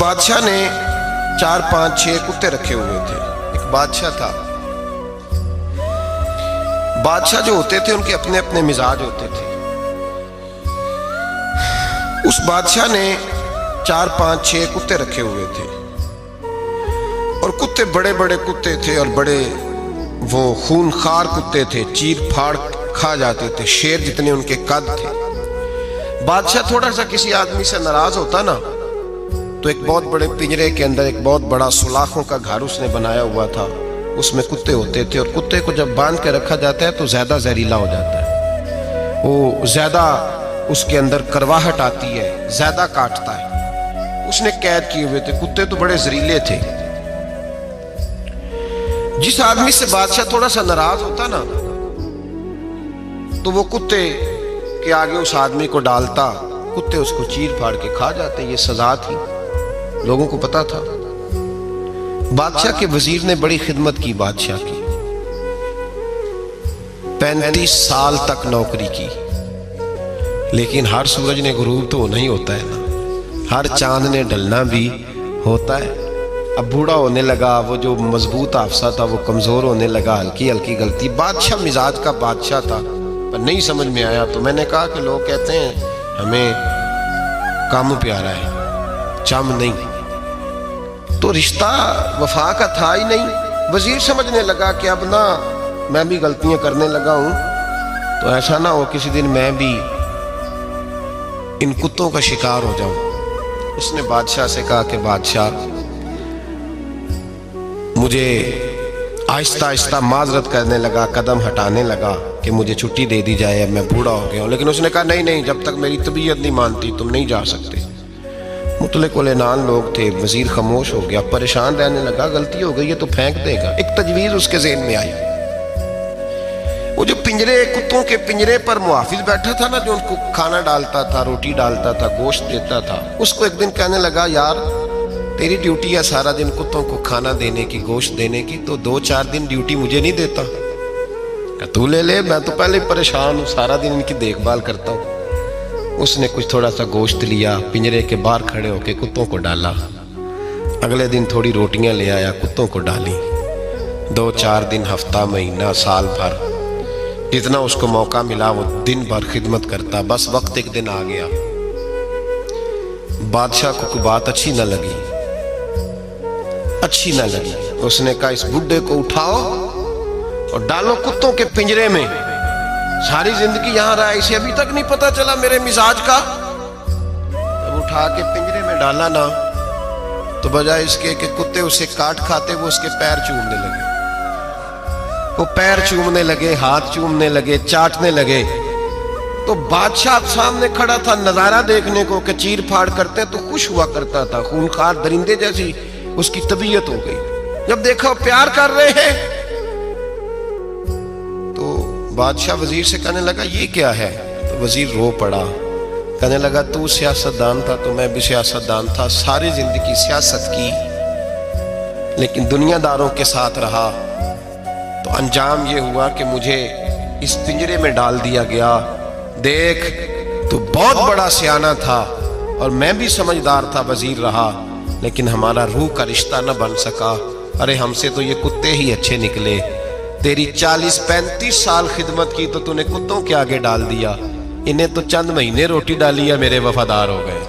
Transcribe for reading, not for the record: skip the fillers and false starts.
بادشاہ نے 4 5 6 کتے رکھے ہوئے تھے۔ ایک بادشاہ تھا۔ بادشاہ جو ہوتے تھے ان کے اپنے اپنے مزاج ہوتے تھے۔ اس بادشاہ نے 4 5 6 کتے رکھے ہوئے تھے، اور کتے بڑے بڑے کتے تھے، اور بڑے وہ خونخوار کتے تھے، چیر پھاڑ کھا جاتے تھے، شیر جتنے ان کے قد تھے۔ بادشاہ تھوڑا سا کسی آدمی سے ناراض ہوتا نا تو ایک بہت بڑے پنجرے کے اندر ایک بہت بڑا سلاخوں کا گھر اس نے بنایا ہوا تھا، اس میں کتے ہوتے تھے، اور کتے کو جب باندھ کے رکھا جاتا ہے تو زیادہ زہریلا ہو جاتا ہے، وہ زیادہ اس کے اندر کرواہٹ آتی ہے، زیادہ کاٹتا ہے۔ اس نے قید کیے ہوئے تھے، کتے تو بڑے زہریلے تھے۔ جس آدمی سے بادشاہ تھوڑا سا ناراض ہوتا نا تو وہ کتے کے آگے اس آدمی کو ڈالتا، کتے اس کو چیر پھاڑ کے کھا جاتے۔ یہ سزا تھی، لوگوں کو پتا تھا۔ بادشاہ کے وزیر نے بڑی خدمت کی بادشاہ کی، 35 سال تک نوکری کی، لیکن ہر سورج نے غروب تو نہیں ہوتا ہے نا، ہر چاند نے ڈھلنا بھی ہوتا ہے۔ اب بوڑھا ہونے لگا، وہ جو مضبوط حافظہ تھا وہ کمزور ہونے لگا، ہلکی ہلکی غلطی۔ بادشاہ مزاج کا بادشاہ تھا، پر نہیں سمجھ میں آیا تو میں نے کہا کہ لوگ کہتے ہیں ہمیں کام پیارا ہے، چم نہیں، تو رشتہ وفا کا تھا ہی نہیں۔ وزیر سمجھنے لگا کہ اب نہ میں بھی غلطیاں کرنے لگا ہوں تو ایسا نہ ہو کسی دن میں بھی ان کتوں کا شکار ہو جاؤں۔ اس نے بادشاہ سے کہا کہ بادشاہ مجھے آہستہ آہستہ معذرت کرنے لگا، قدم ہٹانے لگا کہ مجھے چھٹی دے دی جائے، اب میں بوڑھا ہو گیا ہوں۔ لیکن اس نے کہا نہیں نہیں، جب تک میری طبیعت نہیں مانتی تم نہیں جا سکتے۔ مطلق العنان لوگ تھے، وزیر خاموش ہو گیا، پریشان رہنے لگا، غلطی ہو گئی ہے تو پھینک دے گا۔ ایک تجویز اس کے ذہن میں آئی، وہ جو پنجرے کتوں کے پنجرے پر محافظ بیٹھا تھا نا، جو ان کو کھانا ڈالتا تھا، روٹی ڈالتا تھا، گوشت دیتا تھا، اس کو ایک دن کہنے لگا یار تیری ڈیوٹی ہے سارا دن کتوں کو کھانا دینے کی، گوشت دینے کی، تو 2 4 دن ڈیوٹی مجھے نہیں دیتا؟ کہ تو لے لے، میں تو پہلے پریشان ہوں، سارا دن ان کی دیکھ بھال کرتا ہوں۔ اس نے کچھ تھوڑا سا گوشت لیا، پنجرے کے باہر کھڑے ہو کے کتوں کو ڈالا۔ اگلے دن تھوڑی روٹیاں لے آیا، کتوں کو ڈالی۔ 2 4 دن، ہفتہ، مہینہ، سال بھر، جتنا اس کو موقع ملا وہ دن بھر خدمت کرتا۔ بس وقت ایک دن آ گیا، بادشاہ کو کوئی بات اچھی نہ لگی۔ اس نے کہا اس بڈھے کو اٹھاؤ اور ڈالو کتوں کے پنجرے میں، ساری زندگی یہاں رہا، اسے ابھی تک نہیں پتا چلا میرے مزاج کا۔ جب اٹھا کے پنجرے میں ڈالا نا تو بجائے اس کے کہ کتے اسے کاٹ کھاتے، وہ اس کے پیر چومنے لگے، وہ پیر چومنے لگے، ہاتھ چومنے لگے، چاٹنے لگے۔ تو بادشاہ سامنے کھڑا تھا نظارہ دیکھنے کو کہ چیر پھاڑ کرتے تو خوش ہوا کرتا تھا، خونخوار درندے جیسی اس کی طبیعت ہو گئی۔ جب دیکھا پیار کر رہے ہیں تو بادشاہ وزیر سے کہنے لگا یہ کیا ہے؟ تو وزیر رو پڑا، کہنے لگا تو سیاستدان تھا تو میں بھی سیاستدان تھا، ساری زندگی سیاست کی، لیکن دنیا داروں کے ساتھ رہا تو انجام یہ ہوا کہ مجھے اس پنجرے میں ڈال دیا گیا۔ دیکھ تو بہت بڑا سیانہ تھا اور میں بھی سمجھدار تھا، وزیر رہا، لیکن ہمارا روح کا رشتہ نہ بن سکا۔ ارے ہم سے تو یہ کتے ہی اچھے نکلے، تیری 40 35 سال خدمت کی تو نے کتوں کے آگے ڈال دیا، انہیں تو چند مہینے روٹی ڈالی ہے، میرے وفادار ہو گئے۔